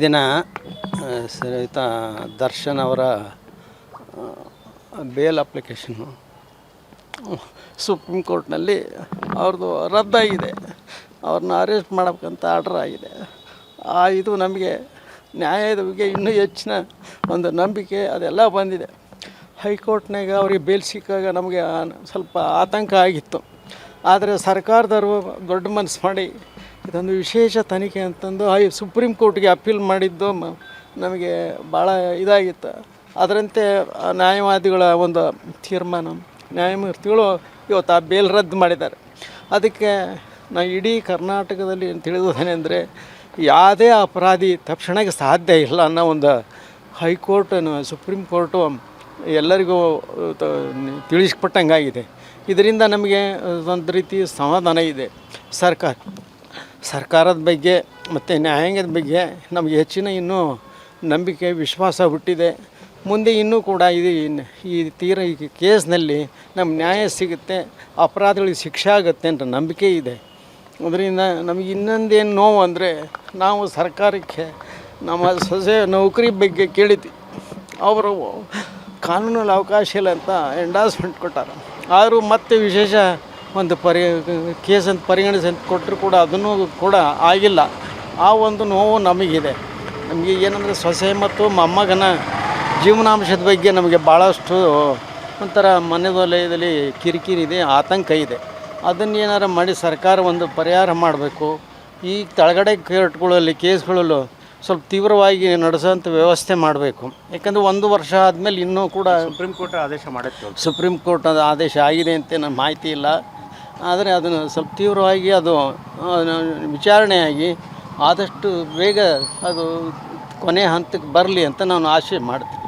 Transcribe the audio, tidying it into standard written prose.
ದಿನ ಶ್ರೀಯುತ ದರ್ಶನ್ ಅವರ ಬೇಲ್ ಅಪ್ಲಿಕೇಶನ್ನು ಸುಪ್ರೀಂ ಕೋರ್ಟ್ನಲ್ಲಿ ಅವ್ರದ್ದು ರದ್ದಾಗಿದೆ. ಅವ್ರನ್ನ ಅರೆಸ್ಟ್ ಮಾಡಬೇಕಂತ ಆರ್ಡರ್ ಆಗಿದೆ. ಇದು ನಮಗೆ ನ್ಯಾಯದ ಬಗ್ಗೆ ಇನ್ನೂ ಹೆಚ್ಚಿನ ಒಂದು ನಂಬಿಕೆ ಅದೆಲ್ಲ ಬಂದಿದೆ. ಹೈಕೋರ್ಟ್ನಾಗ ಅವ್ರಿಗೆ ಬೇಲ್ ಸಿಕ್ಕಾಗ ನಮಗೆ ಸ್ವಲ್ಪ ಆತಂಕ ಆಗಿತ್ತು. ಆದರೆ ಸರ್ಕಾರದವರು ದೊಡ್ಡ ಮನಸ್ಸು ಮಾಡಿ ಇದೊಂದು ವಿಶೇಷ ತನಿಖೆ ಅಂತಂದು ಸುಪ್ರೀಂ ಕೋರ್ಟ್ಗೆ ಅಪೀಲ್ ಮಾಡಿದ್ದು ನಮಗೆ ಭಾಳ ಇದಾಗಿತ್ತು. ಅದರಂತೆ ನ್ಯಾಯವಾದಿಗಳ ಒಂದು ತೀರ್ಮಾನ, ನ್ಯಾಯಮೂರ್ತಿಗಳು ಇವತ್ತು ಆ ಬೇಲ್ ರದ್ದು ಮಾಡಿದ್ದಾರೆ. ಅದಕ್ಕೆ ನಾವು ಇಡೀ ಕರ್ನಾಟಕದಲ್ಲಿ ಏನು ತಿಳಿದೋದೇನೆಂದರೆ ಯಾವುದೇ ಅಪರಾಧಿ ತಪ್ಪಿಸೋಕ್ಕೆ ಸಾಧ್ಯ ಇಲ್ಲ ಅನ್ನೋ ಒಂದು ಹೈಕೋರ್ಟ್ ಸುಪ್ರೀಂ ಕೋರ್ಟು ಎಲ್ಲರಿಗೂ ತಿಳಿಸ್ಕೊಟ್ಟಂಗಾಗಿದೆ. ಇದರಿಂದ ನಮಗೆ ಒಂದು ರೀತಿ ಸಮಾಧಾನ ಇದೆ. ಸರ್ಕಾರದ ಬಗ್ಗೆ ಮತ್ತು ನ್ಯಾಯಾಂಗದ ಬಗ್ಗೆ ನಮಗೆ ಹೆಚ್ಚಿನ ಇನ್ನೂ ನಂಬಿಕೆ ವಿಶ್ವಾಸ ಹುಟ್ಟಿದೆ. ಮುಂದೆ ಇನ್ನೂ ಕೂಡ ಈ ಕೇಸ್ನಲ್ಲಿ ನಮ್ಗೆ ನ್ಯಾಯ ಸಿಗುತ್ತೆ, ಅಪರಾಧಿಗಳಿಗೆ ಶಿಕ್ಷೆ ಆಗುತ್ತೆ ಅಂತ ನಂಬಿಕೆ ಇದೆ. ಅದರಿಂದ ನಮಗೆ ಇನ್ನೊಂದೇನು ನೋವು ಅಂದರೆ ನಾವು ಸರ್ಕಾರಕ್ಕೆ ನಮ್ಮ ಸೊಸೆ ನೌಕರಿ ಬಗ್ಗೆ ಕೇಳಿದ್ವಿ. ಅವರು ಕಾನೂನಲ್ಲಿ ಅವಕಾಶ ಇಲ್ಲ ಅಂತ ಎಂಡಾಸ್ಮೆಂಟ್ ಕೊಟ್ಟಾರೆ. ಆದರೂ ಮತ್ತೆ ವಿಶೇಷ ಒಂದು ಕೇಸ್ ಅಂತ ಪರಿಗಣಿಸಿ ಅಂತ ಕೊಟ್ಟರು ಕೂಡ ಅದನ್ನು ಕೂಡ ಆಗಿಲ್ಲ. ಆ ಒಂದು ನೋವು ನಮಗಿದೆ. ನಮಗೆ ಏನಂದರೆ ಸೊಸೆ ಮತ್ತು ಮೊಮ್ಮಗನ ಜೀವನಾಂಶದ ಬಗ್ಗೆ ನಮಗೆ ಭಾಳಷ್ಟು ಒಂಥರ ಮನವಲಯದಲ್ಲಿ ಕಿರಿಕಿರಿ ಇದೆ, ಆತಂಕ ಇದೆ. ಅದನ್ನು ಏನಾರು ಮಾಡಿ ಸರ್ಕಾರ ಒಂದು ಪರಿಹಾರ ಮಾಡಬೇಕು. ಈ ಕೆಳಗಡೆ ಕೋರ್ಟ್ಗಳಲ್ಲಿ ಕೇಸ್ಗಳಲ್ಲೂ ಸ್ವಲ್ಪ ತೀವ್ರವಾಗಿ ನಡೆಸೋಂಥ ವ್ಯವಸ್ಥೆ ಮಾಡಬೇಕು. ಯಾಕಂದರೆ 1 ವರ್ಷ ಆದಮೇಲೆ ಇನ್ನೂ ಕೂಡ ಸುಪ್ರೀಂ ಕೋರ್ಟ್ ಆದೇಶ ಮಾಡುತ್ತೆ. ಸುಪ್ರೀಂ ಕೋರ್ಟ್ ಅದು ಆದೇಶ ಆಗಿದೆ ಅಂತ ನನ್ನ ಮಾಹಿತಿ ಇಲ್ಲ. ಆದರೆ ಅದನ್ನು ಸ್ವಲ್ಪ ತೀವ್ರವಾಗಿ ಅದು ವಿಚಾರಣೆಯಾಗಿ ಆದಷ್ಟು ಬೇಗ ಅದು ಕೊನೆ ಹಂತಕ್ಕೆ ಬರಲಿ ಅಂತ ನಾನು ಆಶೆ ಮಾಡ್ತೀನಿ.